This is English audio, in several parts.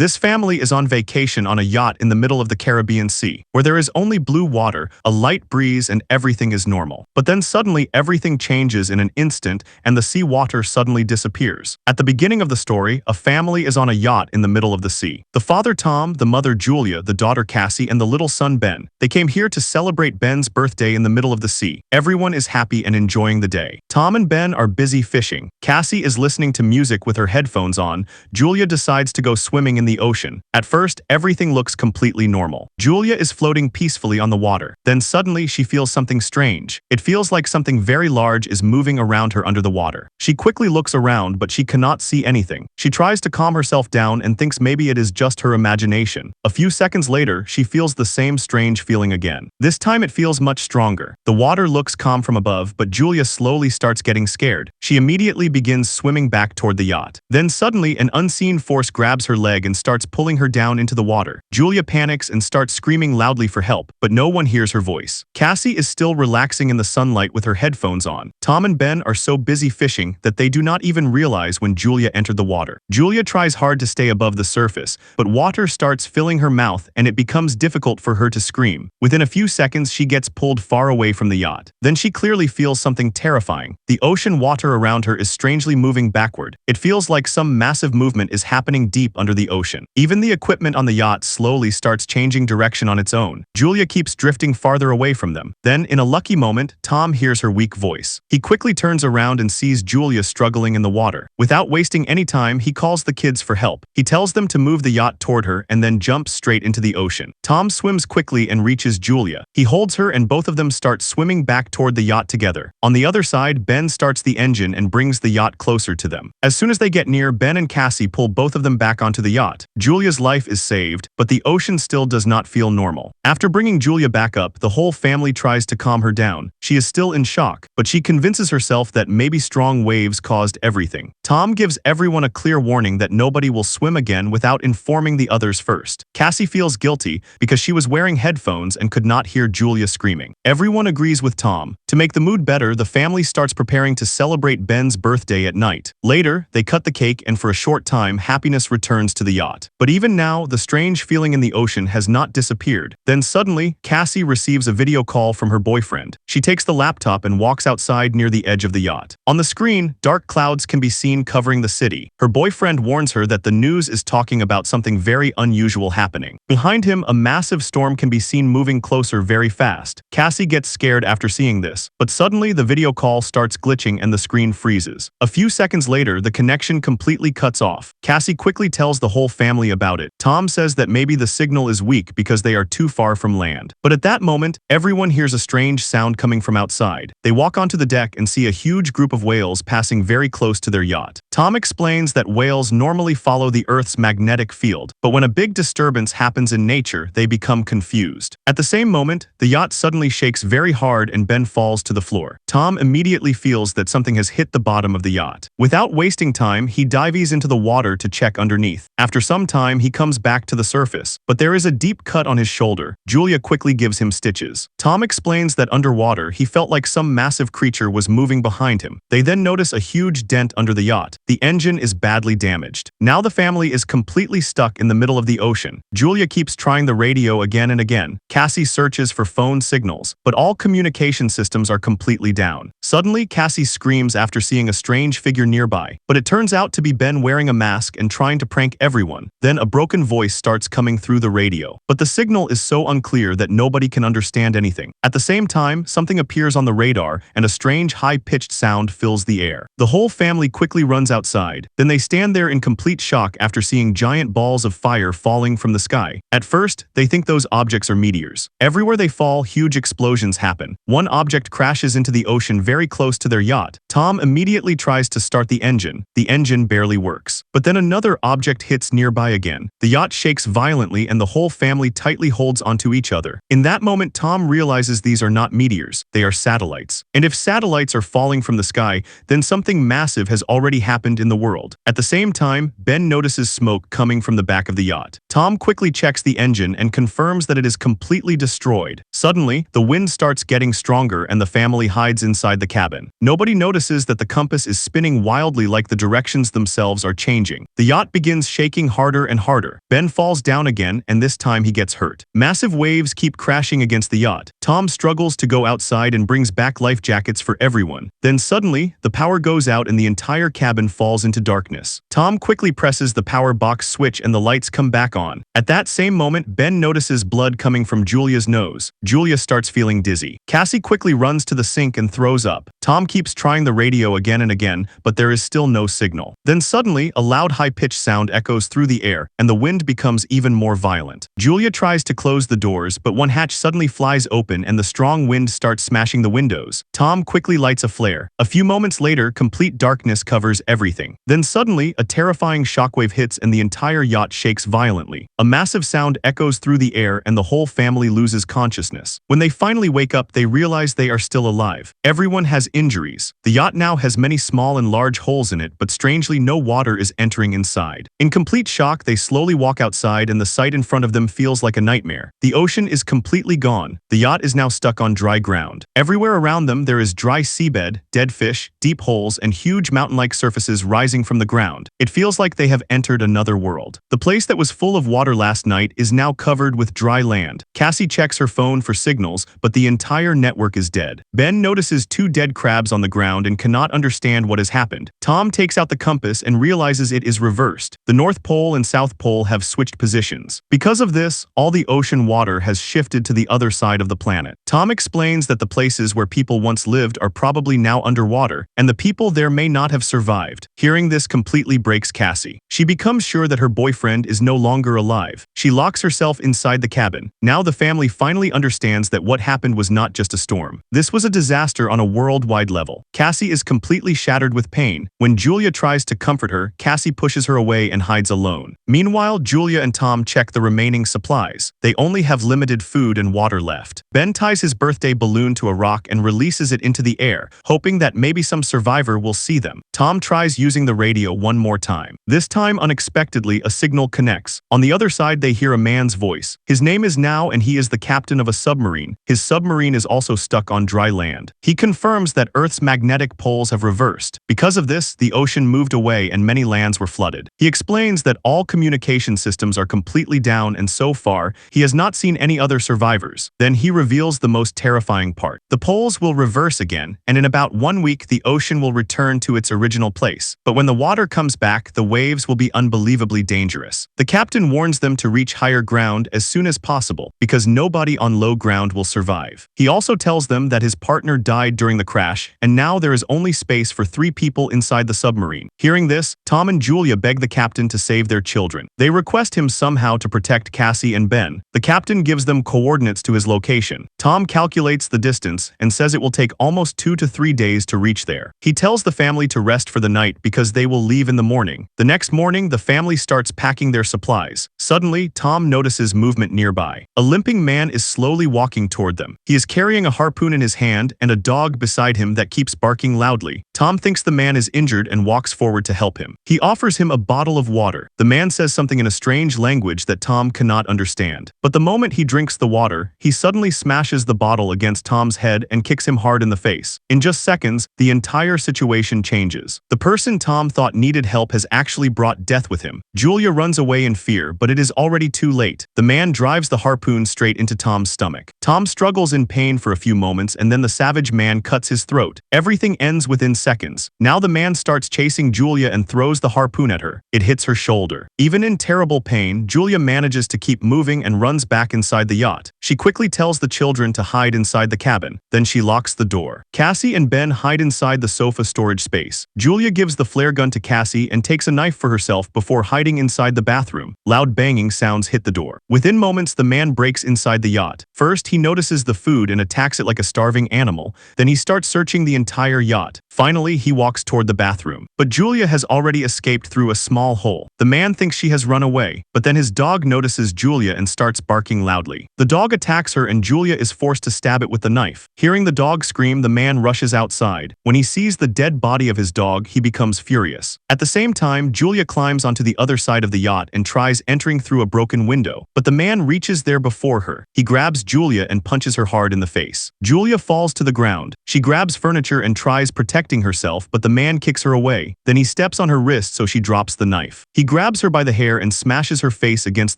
This family is on vacation on a yacht in the middle of the Caribbean Sea, where there is only blue water, a light breeze, and everything is normal. But then suddenly everything changes in an instant and the sea water suddenly disappears. At the beginning of the story, a family is on a yacht in the middle of the sea. The father Tom, the mother Julia, the daughter Cassie, and the little son Ben. They came here to celebrate Ben's birthday in the middle of the sea. Everyone is happy and enjoying the day. Tom and Ben are busy fishing. Cassie is listening to music with her headphones on. Julia decides to go swimming in the ocean. At first, everything looks completely normal. Julia is floating peacefully on the water. Then suddenly she feels something strange. It feels like something very large is moving around her under the water. She quickly looks around, but she cannot see anything. She tries to calm herself down and thinks maybe it is just her imagination. A few seconds later, she feels the same strange feeling again. This time it feels much stronger. The water looks calm from above, but Julia slowly starts getting scared. She immediately begins swimming back toward the yacht. Then suddenly an unseen force grabs her leg and starts pulling her down into the water. Julia panics and starts screaming loudly for help, but no one hears her voice. Cassie is still relaxing in the sunlight with her headphones on. Tom and Ben are so busy fishing that they do not even realize when Julia entered the water. Julia tries hard to stay above the surface, but water starts filling her mouth and it becomes difficult for her to scream. Within a few seconds, she gets pulled far away from the yacht. Then she clearly feels something terrifying. The ocean water around her is strangely moving backward. It feels like some massive movement is happening deep under the ocean. Even the equipment on the yacht slowly starts changing direction on its own. Julia keeps drifting farther away from them. Then, in a lucky moment, Tom hears her weak voice. He quickly turns around and sees Julia struggling in the water. Without wasting any time, he calls the kids for help. He tells them to move the yacht toward her and then jumps straight into the ocean. Tom swims quickly and reaches Julia. He holds her and both of them start swimming back toward the yacht together. On the other side, Ben starts the engine and brings the yacht closer to them. As soon as they get near, Ben and Cassie pull both of them back onto the yacht. Julia's life is saved, but the ocean still does not feel normal. After bringing Julia back up, the whole family tries to calm her down. She is still in shock, but she convinces herself that maybe strong waves caused everything. Tom gives everyone a clear warning that nobody will swim again without informing the others first. Cassie feels guilty because she was wearing headphones and could not hear Julia screaming. Everyone agrees with Tom. To make the mood better, the family starts preparing to celebrate Ben's birthday at night. Later, they cut the cake and for a short time, happiness returns to the yacht. But even now, the strange feeling in the ocean has not disappeared. Then suddenly, Cassie receives a video call from her boyfriend. She takes the laptop and walks outside near the edge of the yacht. On the screen, dark clouds can be seen covering the city. Her boyfriend warns her that the news is talking about something very unusual happening. Behind him, a massive storm can be seen moving closer very fast. Cassie gets scared after seeing this, but suddenly the video call starts glitching and the screen freezes. A few seconds later, the connection completely cuts off. Cassie quickly tells the whole family about it. Tom says that maybe the signal is weak because they are too far from land. But at that moment, everyone hears a strange sound coming from outside. They walk onto the deck and see a huge group of whales passing very close to their yacht. Tom explains that whales normally follow the Earth's magnetic field, but when a big disturbance happens in nature, they become confused. At the same moment, the yacht suddenly shakes very hard and Ben falls to the floor. Tom immediately feels that something has hit the bottom of the yacht. Without wasting time, he dives into the water to check underneath. After some time, he comes back to the surface, but there is a deep cut on his shoulder. Julia quickly gives him stitches. Tom explains that underwater, he felt like some massive creature was moving behind him. They then notice a huge dent under the yacht. The engine is badly damaged. Now the family is completely stuck in the middle of the ocean. Julia keeps trying the radio again and again. Cassie searches for phone signals, but all communication systems are completely down. Suddenly, Cassie screams after seeing a strange figure nearby, but it turns out to be Ben wearing a mask and trying to prank everyone. Then a broken voice starts coming through the radio, but the signal is so unclear that nobody can understand anything. At the same time, something appears on the radar and a strange high-pitched sound fills the air. The whole family quickly runs outside. Then they stand there in complete shock after seeing giant balls of fire falling from the sky. At first, they think those objects are meteors. Everywhere they fall, huge explosions happen. One object crashes into the ocean very close to their yacht. Tom immediately tries to start the engine. The engine barely works. But then another object hits nearby again. The yacht shakes violently and the whole family tightly holds onto each other. In that moment, Tom realizes these are not meteors, they are satellites. And if satellites are falling from the sky, then something massive has already happened happened in the world. At the same time, Ben notices smoke coming from the back of the yacht. Tom quickly checks the engine and confirms that it is completely destroyed. Suddenly, the wind starts getting stronger and the family hides inside the cabin. Nobody notices that the compass is spinning wildly like the directions themselves are changing. The yacht begins shaking harder and harder. Ben falls down again, and this time he gets hurt. Massive waves keep crashing against the yacht. Tom struggles to go outside and brings back life jackets for everyone. Then suddenly, the power goes out and the entire cabin falls into darkness. Tom quickly presses the power box switch and the lights come back on. At that same moment, Ben notices blood coming from Julia's nose. Julia starts feeling dizzy. Cassie quickly runs to the sink and throws up. Tom keeps trying the radio again and again, but there is still no signal. Then suddenly, a loud high-pitched sound echoes through the air, and the wind becomes even more violent. Julia tries to close the doors, but one hatch suddenly flies open and the strong wind starts smashing the windows. Tom quickly lights a flare. A few moments later, complete darkness covers everything. Then suddenly, a terrifying shockwave hits and the entire yacht shakes violently. A massive sound echoes through the air and the whole family loses consciousness. When they finally wake up, they realize they are still alive. Everyone has injuries. The yacht now has many small and large holes in it, but strangely no water is entering inside. In complete shock, they slowly walk outside and the sight in front of them feels like a nightmare. The ocean is completely gone. The yacht is now stuck on dry ground. Everywhere around them there is dry seabed, dead fish, deep holes, and huge mountain-like surfaces rising from the ground. It feels like they have entered another world. The place that was full of water last night is now covered with dry land. Cassie checks her phone for signals, but the entire network is dead. Ben notices two dead crabs on the ground and cannot understand what has happened. Tom takes out the compass and realizes it is reversed. The North Pole and South Pole have switched positions. Because of this, all the ocean water has shifted to the other side of the planet. Tom explains that the places where people once lived are probably now underwater, and the people there may not have survived. Hearing this completely breaks Cassie. She becomes sure that her boyfriend is no longer alive. She locks herself inside the cabin. Now the family finally understands that what happened was not just a storm. This was a disaster on a worldwide level. Cassie is completely shattered with pain. When Julia tries to comfort her, Cassie pushes her away and hides alone. Meanwhile, Julia and Tom check the remaining supplies. They only have limited food and water left. Ben ties his birthday balloon to a rock and releases it into the air, hoping that maybe some survivor will see them. Tom tries using the radio one more time. This time, unexpectedly, a signal connects. On the other side, they hear a man's voice. His name is Now and he is the captain of a submarine. His submarine is also stuck on dry land. He confirms that Earth's magnetic poles have reversed. Because of this, the ocean moved away and many lands were flooded. He explains that all communication systems are completely down and so far, he has not seen any other survivors. Then he reveals the most terrifying part. The poles will reverse again, and in about 1 week the ocean will return to its original place. But when the water comes back, the waves will be unbelievably dangerous. The captain warns them to reach higher ground as soon as possible, because nobody on low ground will survive. He also tells them that his partner died during the crash, and now there is only space for 3 people inside the submarine. Hearing this, Tom and Julia beg the captain to save their children. They request him somehow to protect Cassie and Ben. The captain gives them coordinates to his location. Tom calculates the distance and says it will take almost 2 to 3 days to reach there. He tells the family to rest for the night because they will leave in the morning. The next morning, the family starts packing their supplies. Suddenly, Tom notices movement nearby. A limping man is slowly walking toward them. He is carrying a harpoon in his hand and a dog beside him that keeps barking loudly. Tom thinks the man is injured and walks forward to help him. He offers him a bottle of water. The man says something in a strange language that Tom cannot understand. But the moment he drinks the water, he suddenly smashes the bottle against Tom's head and kicks him hard in the face. In just seconds, the entire situation changes. The person Tom thought needed help has actually brought death with him. Julia runs away in fear, but it is already too late. The man drives the harpoon straight into Tom's stomach. Tom struggles in pain for a few moments and then the savage man cuts his throat. Everything ends within seconds. Now the man starts chasing Julia and throws the harpoon at her. It hits her shoulder. Even in terrible pain, Julia manages to keep moving and runs back inside the yacht. She quickly tells the children to hide inside the cabin. Then she locks the door. Cassie and Ben hide inside the sofa storage space. Julia gives the flare gun to Cassie and takes a knife for herself before hiding inside the bathroom. Loud banging sounds hit the door. Within moments, the man breaks inside the yacht. First, he notices the food and attacks it like a starving animal. Then he starts searching the entire yacht. Finally, he walks toward the bathroom. But Julia has already escaped through a small hole. The man thinks she has run away, but then his dog notices Julia and starts barking loudly. The dog attacks her and Julia is forced to stab it with the knife. Hearing the dog scream, the man rushes outside. When he sees the dead body of his dog, he becomes furious. At the same time, Julia climbs onto the other side of the yacht and tries entering through a broken window, but the man reaches there before her. He grabs Julia and punches her hard in the face. Julia falls to the ground. She grabs furniture and tries protecting herself, but the man kicks her away. Then he steps on her wrist so she drops the knife. He grabs her by the hair and smashes her face against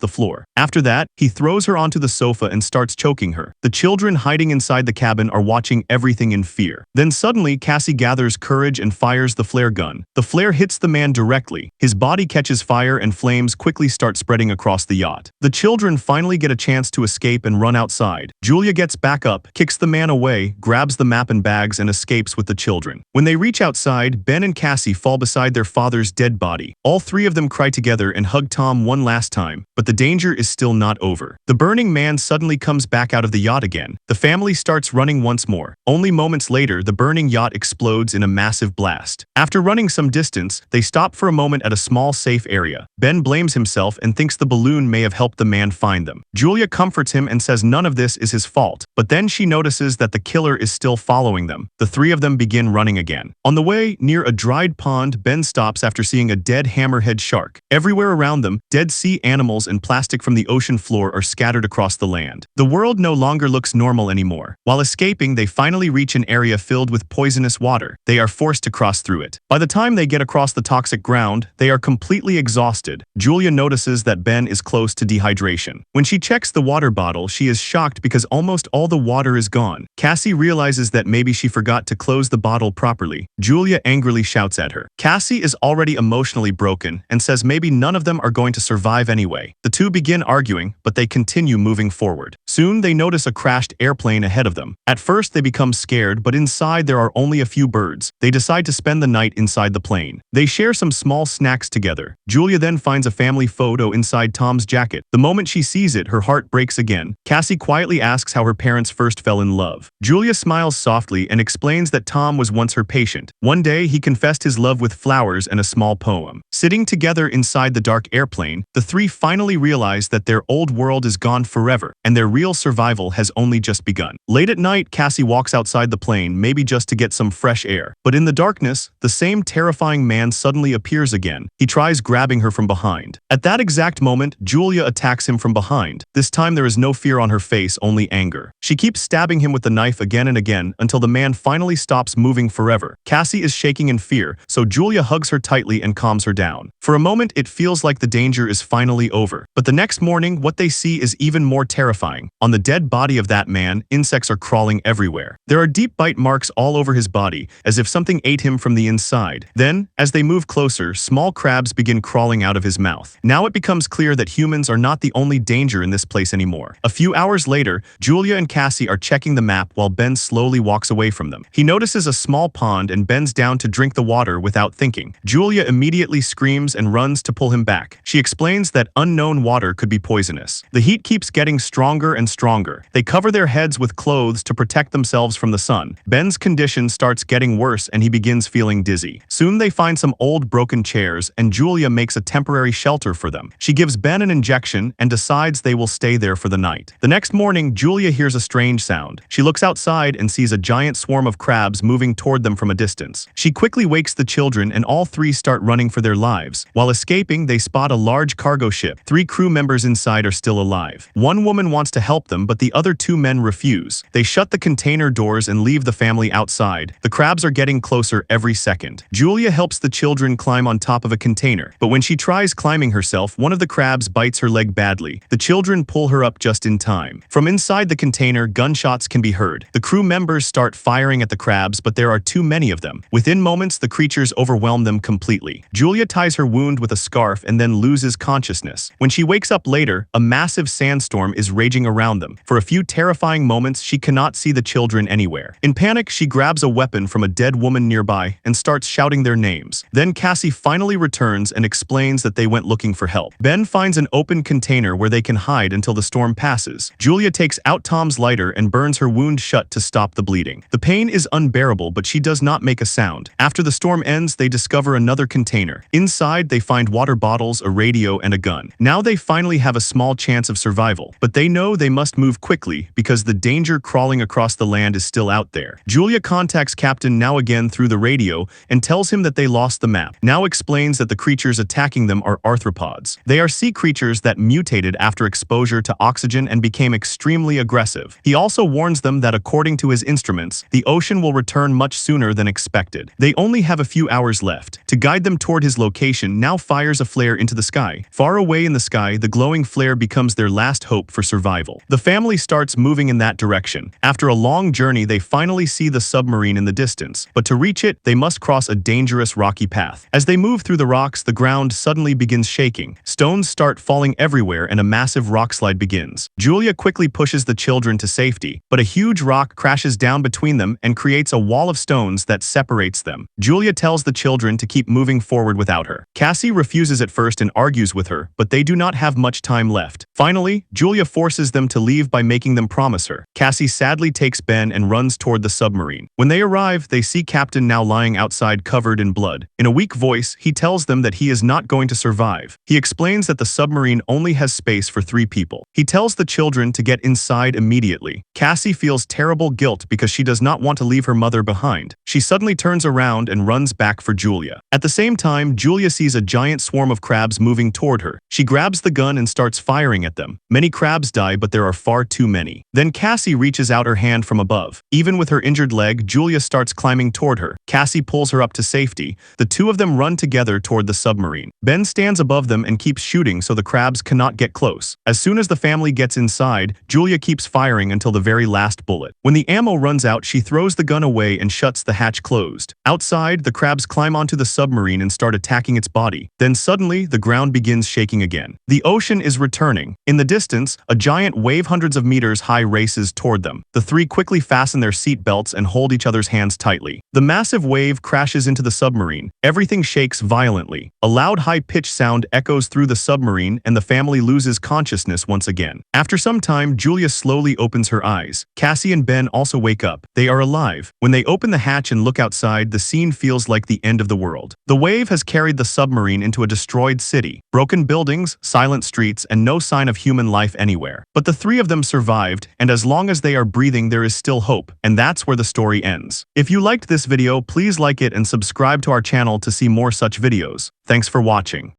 the floor. After that, he throws her onto the sofa and starts choking her. The children hiding inside the cabin are watching everything in fear. Then suddenly, Cassie gathers courage and fires the flare gun. The flare hits the man directly. His body catches fire and flames quickly start spreading across the yacht. The children finally get a chance to escape and run outside. Julia gets back up, kicks the man away, grabs the map and bags and escapes with the children. When they reach outside, Ben and Cassie fall beside their father's dead body. All three of them cry together and hug Tom one last time, but the danger is still not over. The burning man suddenly comes back out of the yacht again. The family starts running once more. Only moments later, the burning yacht explodes in a massive blast. After running some distance, they stop for a moment at a small safe area. Ben blames himself and thinks the balloon may have helped the man find them. Julia comforts him and says none of this is his fault, but then she notices that the killer is still following them. The three of them begin running again. On the way, near a dried pond, Ben stops after seeing a dead hammerhead shark. Everywhere around them, dead sea animals and plastic from the ocean floor are scattered across the land. The world no longer looks normal anymore. While escaping, they finally reach an area filled with poisonous water. They are forced to cross through it. By the time they get across the toxic ground, they are completely exhausted. Julia notices that Ben is close to dehydration. When she checks the water bottle, she is shocked because almost all the water is gone. Cassie realizes that maybe she forgot to close the bottle properly. Julia angrily shouts at her. Cassie is already emotionally broken and says maybe none of them are going to survive anyway. The two begin arguing, but they continue moving forward. Soon they notice a crashed airplane ahead of them. At first they become scared, but inside there are only a few birds. They decide to spend the night inside the plane. They share some small snacks together. Julia then finds a family photo inside Tom's jacket. The moment she sees it, her heart breaks again. Cassie quietly asks how her parents first fell in love. Julia smiles softly and explains that Tom was once her patient. One day, he confessed his love with flowers and a small poem. Sitting together inside the dark airplane, the three finally realize that their old world is gone forever, and their real survival has only just begun. Late at night, Cassie walks outside the plane, maybe just to get some fresh air. But in the darkness, the same terrifying man suddenly appears again. He tries grabbing her from behind. At that exact moment, Julia attacks him from behind. This time there is no fear on her face, only anger. She keeps stabbing him with the knife again and again until the man finally stops moving forever. Cassie is shaking in fear, so Julia hugs her tightly and calms her down. For a moment, it feels like the danger is finally over. But the next morning, what they see is even more terrifying. On the dead body of that man, insects are crawling everywhere. There are deep bite marks all over his body, as if something ate him from the inside. Then, as they move closer, small crabs begin crawling out of his mouth. Now it becomes clear that humans are not the only danger in this place anymore. A few hours later, Julia and Cassie are checking the map while Ben slowly walks away from them. He notices a small pond and bends down to drink the water without thinking. Julia immediately screams and runs to pull him back. She explains that unknown water could be poisonous. The heat keeps getting stronger and stronger. They cover their heads with clothes to protect themselves from the sun. Ben's condition starts getting worse and he begins feeling dizzy. Soon they find some old broken chairs and Julia makes a temporary shelter for them. She gives Ben an injection and decides they will stay there for the night. The next morning, Julia hears a strange sound. She looks outside and sees a giant swarm of crabs moving toward them from a distance. She quickly wakes the children and all three start running for their lives. While escaping, they spot a large cargo ship. 3 crew members inside are still alive. One woman wants to help them, but the other 2 men refuse. They shut the container doors and leave the family outside. The crabs are getting closer every second. Julia helps the children climb on top of a container, but when she tries climbing herself, one of the crabs bites her leg badly. The children pull her up just in time. From inside the container, gunshots can be heard. The crew members start firing at the crabs, but there are too many of them. Within moments, the creatures overwhelm them completely. Julia ties her wounds wound with a scarf and then loses consciousness. When she wakes up later, a massive sandstorm is raging around them. For a few terrifying moments, she cannot see the children anywhere. In panic, she grabs a weapon from a dead woman nearby and starts shouting their names. Then Cassie finally returns and explains that they went looking for help. Ben finds an open container where they can hide until the storm passes. Julia takes out Tom's lighter and burns her wound shut to stop the bleeding. The pain is unbearable, but she does not make a sound. After the storm ends, they discover another container. Inside, they find water bottles, a radio, and a gun. Now they finally have a small chance of survival, but they know they must move quickly because the danger crawling across the land is still out there. Julia contacts Captain Now again through the radio and tells him that they lost the map. Now explains that the creatures attacking them are arthropods. They are sea creatures that mutated after exposure to oxygen and became extremely aggressive. He also warns them that according to his instruments, the ocean will return much sooner than expected. They only have a few hours left. To guide them toward his location, Now fires a flare into the sky. Far away in the sky, the glowing flare becomes their last hope for survival. The family starts moving in that direction. After a long journey, they finally see the submarine in the distance, but to reach it, they must cross a dangerous rocky path. As they move through the rocks, the ground suddenly begins shaking. Stones start falling everywhere and a massive rockslide begins. Julia quickly pushes the children to safety, but a huge rock crashes down between them and creates a wall of stones that separates them. Julia tells the children to keep moving forward without her. Cassie refuses at first and argues with her, but they do not have much time left. Finally, Julia forces them to leave by making them promise her. Cassie sadly takes Ben and runs toward the submarine. When they arrive, they see Captain Now lying outside covered in blood. In a weak voice, he tells them that he is not going to survive. He explains that the submarine only has space for 3 people. He tells the children to get inside immediately. Cassie feels terrible guilt because she does not want to leave her mother behind. She suddenly turns around and runs back for Julia. At the same time, Julia sees a giant swarm of crabs moving toward her. She grabs the gun and starts firing at them. Many crabs die, but there are far too many. Then Cassie reaches out her hand from above. Even with her injured leg, Julia starts climbing toward her. Cassie pulls her up to safety. The two of them run together toward the submarine. Ben stands above them and keeps shooting so the crabs cannot get close. As soon as the family gets inside, Julia keeps firing until the very last bullet. When the ammo runs out, she throws the gun away and shuts the hatch closed. Outside, the crabs climb onto the submarine and start attacking its body. Then suddenly, the ground begins shaking again. The ocean is returning. In the distance, a giant wave hundreds of meters high races toward them. The 3 quickly fasten their seat belts and hold each other's hands tightly. The massive wave crashes into the submarine. Everything shakes violently. A loud high-pitched sound echoes through the submarine and the family loses consciousness once again. After some time, Julia slowly opens her eyes. Cassie and Ben also wake up. They are alive. When they open the hatch and look outside, the scene feels like the end of the world. The wave has carried the submarine into a destroyed city. Broken buildings, silent streets, and no sign of human life anywhere. But the 3 of them survived, and as long as they are breathing, there is still hope. And that's where the story ends. If you liked this video, please like it and subscribe to our channel to see more such videos. Thanks for watching.